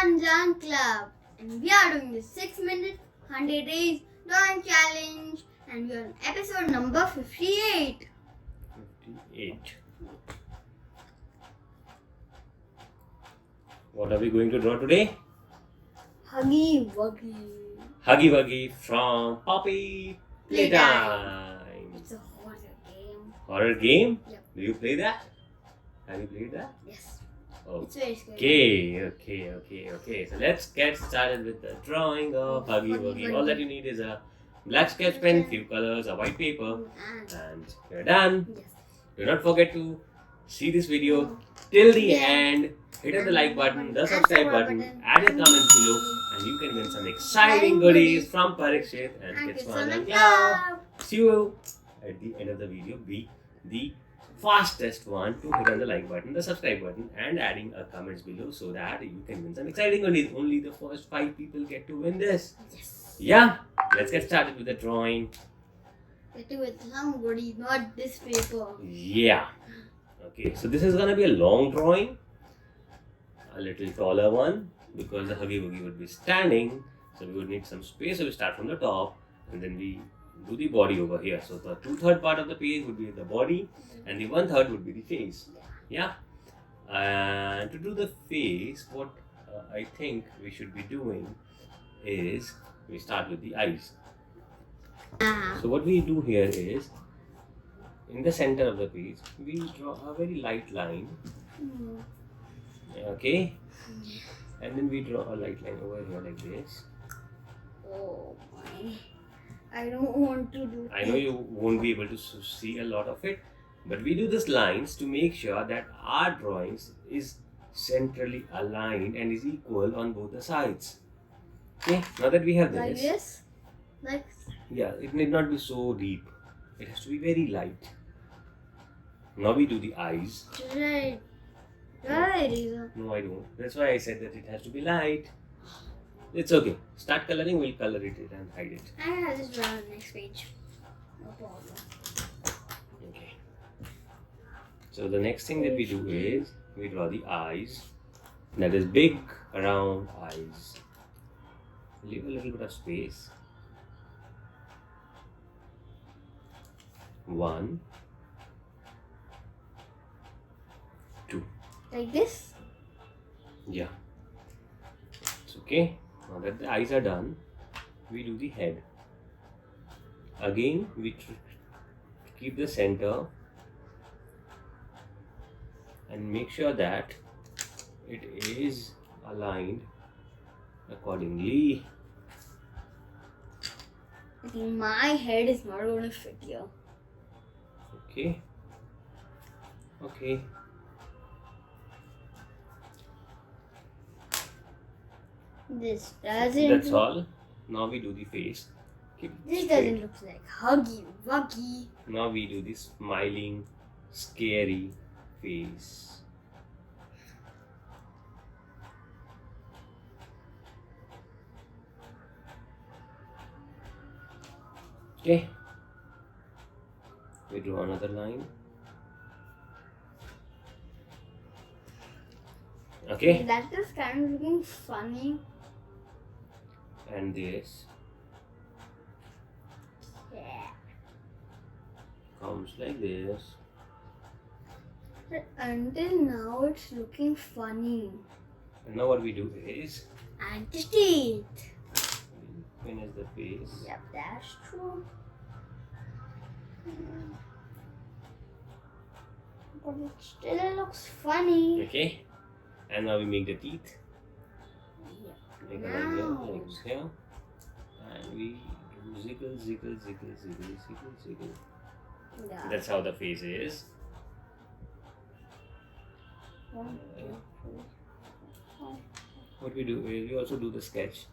Fun Drawing Club, and we are doing the 6-minute 100 days drawing challenge, and we are on episode number 58. 58. What are we going to draw today? Huggy Wuggy. Huggy Wuggy from Poppy Playtime. It's a horror game. Horror game? Yep. Do you play that? Have you played that? Yes. Oh. It's very scary. Okay. So let's get started with the drawing of Huggy Wuggy. Wuggy. All that you need is a black sketch pen, few colors, a white paper, and you're done. Yes. Do not forget to see this video till the end. Hit the like button, the subscribe button, add your comments below, and you can win some exciting goodies from Parikshit and Kids Fun and Club. See you at the end of the video. Be the fastest one to hit on the like button, the subscribe button, and adding a comments below so that you can win some exciting goodies. Only the first 5 people get to win this. Yes. Yeah, let's get started with the drawing. Get with some goodies, not this paper. Yeah. Okay, so this is gonna be a long drawing, a little taller one, because the Huggy Wuggy would be standing, so we would need some space. So we start from the top, and then we do the body over here. So the 2/3 part of the page would be the body, and the 1/3 would be the face. Yeah. And to do the face, what I think we should be doing is we start with the eyes. So what we do here is, in the center of the page, we draw a very light line. Okay, and then we draw a light line over here like this. Oh my! I don't want to do. I know you won't be able to see a lot of it, but we do these lines to make sure that our drawings is centrally aligned and is equal on both the sides. Okay, now that we have Like this, this, like. yeah, it need not be so deep. It has to be very light. Now we do the eyes. Right. Right. No, I don't. That's why I said that it has to be light. It's okay. Start coloring, we'll color it and hide it. I have this draw on the next page. No problem. Okay. So the next thing that we do is we draw the eyes. That is big, round eyes. Leave a little bit of space. 1, 2. Like this? Yeah. It's okay. Now that the eyes are done, we do the head. Again, we keep the center and make sure that it is aligned accordingly. I think my head is not going to fit here. Okay. This doesn't. That's all. Now we do the face. Keep it This straight. doesn't look like Huggy Wuggy. Now we do the smiling, scary face. Okay. We draw another line. Okay. That is kind of looking funny. And this Yeah. comes like this. But until now, it's looking funny. And now what we do is And the teeth. finish the face. Yep, that's true. But it still looks funny. Okay. And now we make the teeth. Make a line here, Now. like here. And we do ziggle. Yeah. That's how the face is. 1, 2, 3, 4. What we do is we also do the sketch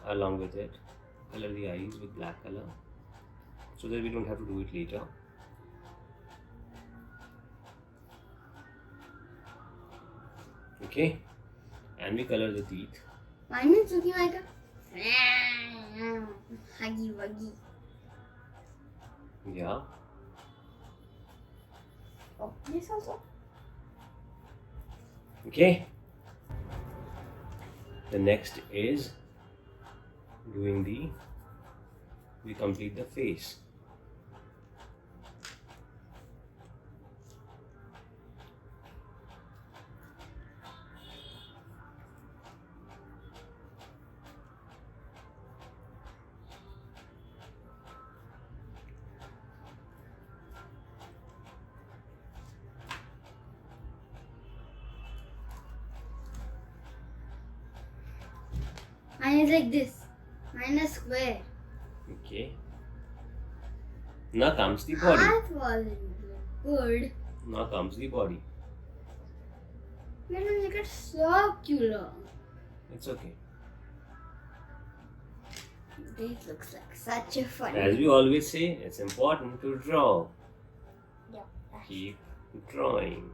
along with it. Color the eyes with black color so that we don't have to do it later. Okay. And we color the teeth. Mine is looking like a Huggy Wuggy. Yeah. Oh, this also. Okay. The next is we complete the face. Mine is like this. Mine is square. Okay. Now comes the body. I wasn't good. Now comes the body. We're gonna make it circular. It's okay. This looks like such a fun. As we always say, it's important to draw. Yeah. Keep drawing.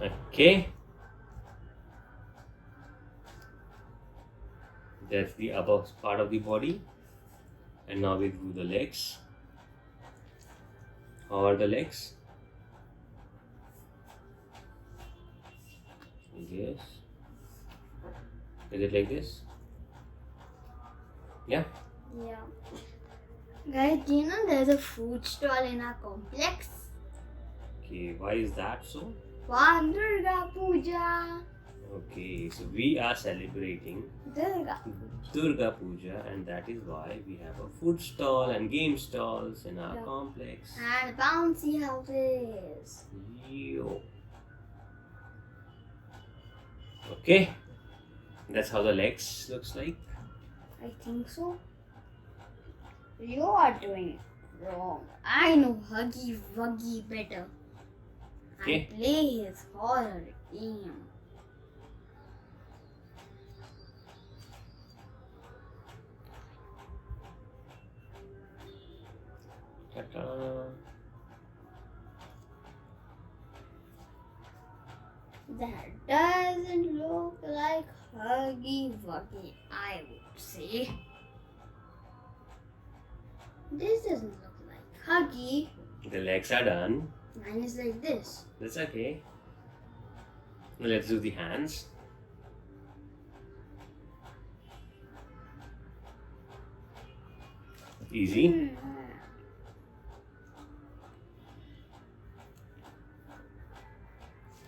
Okay. That's the upper part of the body. And now we do the legs. How are the legs? Yes. Is it like this? Yeah. Yeah. Guys, do you know there's a food stall in our complex? Okay, why is that so? For Durga Puja. Okay, so we are celebrating Durga Puja, and that is why we have a food stall and game stalls in our complex. And bouncy houses. Yo. Okay, that's how the legs looks like. I think so. You are doing it wrong. I know Huggy Wuggy better. Okay. I play his horror game. Ta-da. That doesn't look like Huggy Wuggy, I would say. This doesn't look like Huggy. The legs are done. Mine is like this. That's okay. Now let's do the hands. Easy.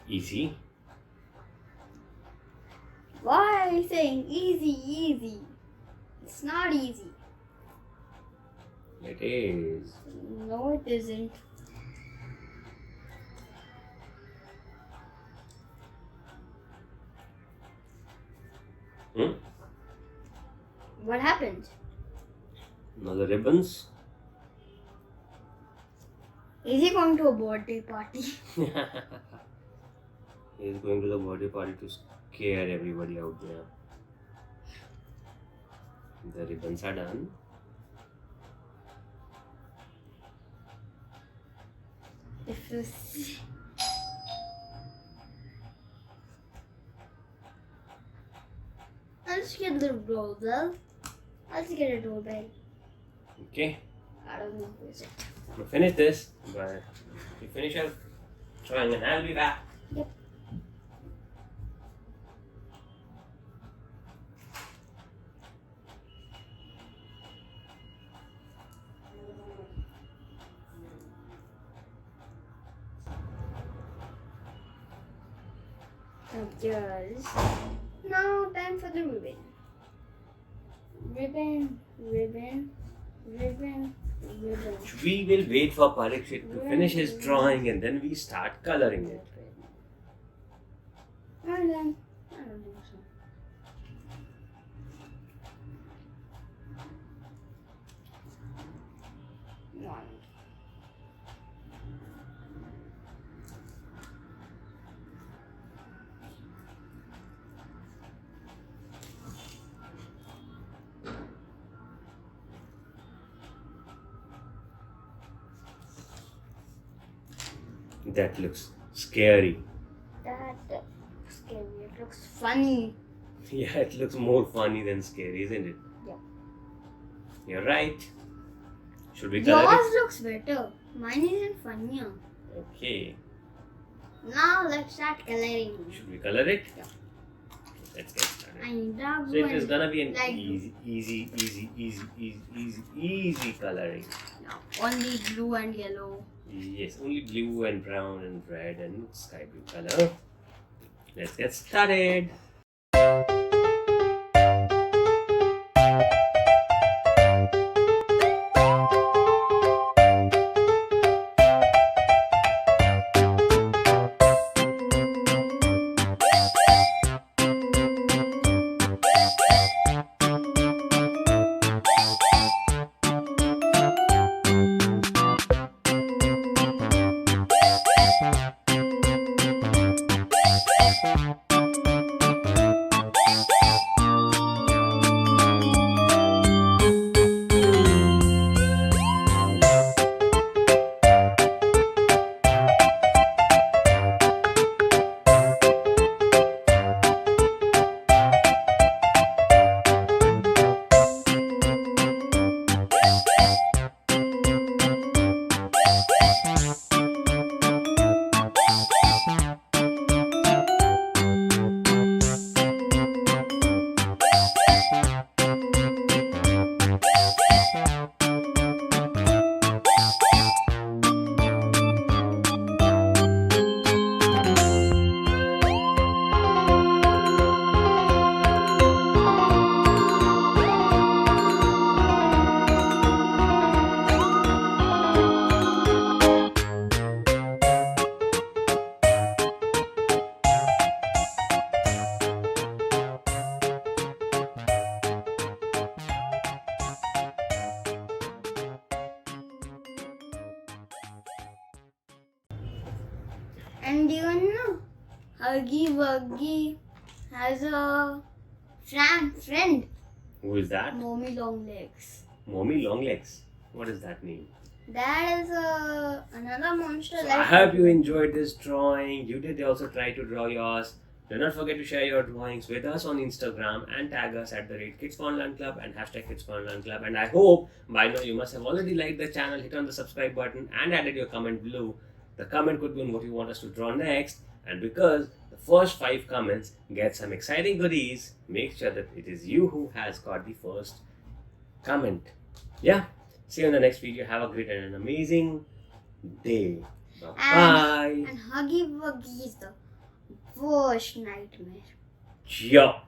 Easy. Why are you saying easy, easy? It's not easy. It is. No, it isn't. Hmm? What happened? Now the ribbons. Is he going to a birthday party? He is going to the birthday party to scare everybody out there. The ribbons are done. If you see. Let's get the doorbell. Let's get a doorbell. Okay. I don't know who is it. We'll finish this, but we finish our drawing and I'll be back. Yep. Just now, time for the ribbon. Ribbon, ribbon, ribbon, ribbon. We will wait for Parikshit to finish his drawing and then we start coloring it. And then, I don't think so. One. That looks scary. That looks scary. It looks funny. Yeah, it looks more funny than scary, isn't it? Yeah. You're right. Should we color Yours it? looks better. Mine isn't funnier. Okay. Now let's start coloring. Should we color it? Yeah. Let's get started. I need dark So blue. it is gonna be an light easy coloring. No, only blue and yellow. Yes, only blue and brown and red and sky blue color. Let's get started. And do you know, Huggy Wuggy has a friend, Who is that? Mommy Long Legs. Mommy Long Legs. What does that mean? That is another monster. So I hope you enjoyed this drawing. You did also try to draw yours. Do not forget to share your drawings with us on Instagram and tag us at @KidsFunLearnClub and #KidsFunLearnClub. And I hope by now you must have already liked the channel, hit on the subscribe button and added your comment below. The comment could be on what you want us to draw next. And because the first 5 comments get some exciting goodies, make sure that it is you who has got the first comment. Yeah. See you in the next video. Have a great and an amazing day. Bye-bye. And Huggy Wuggy is the worst nightmare. Yeah.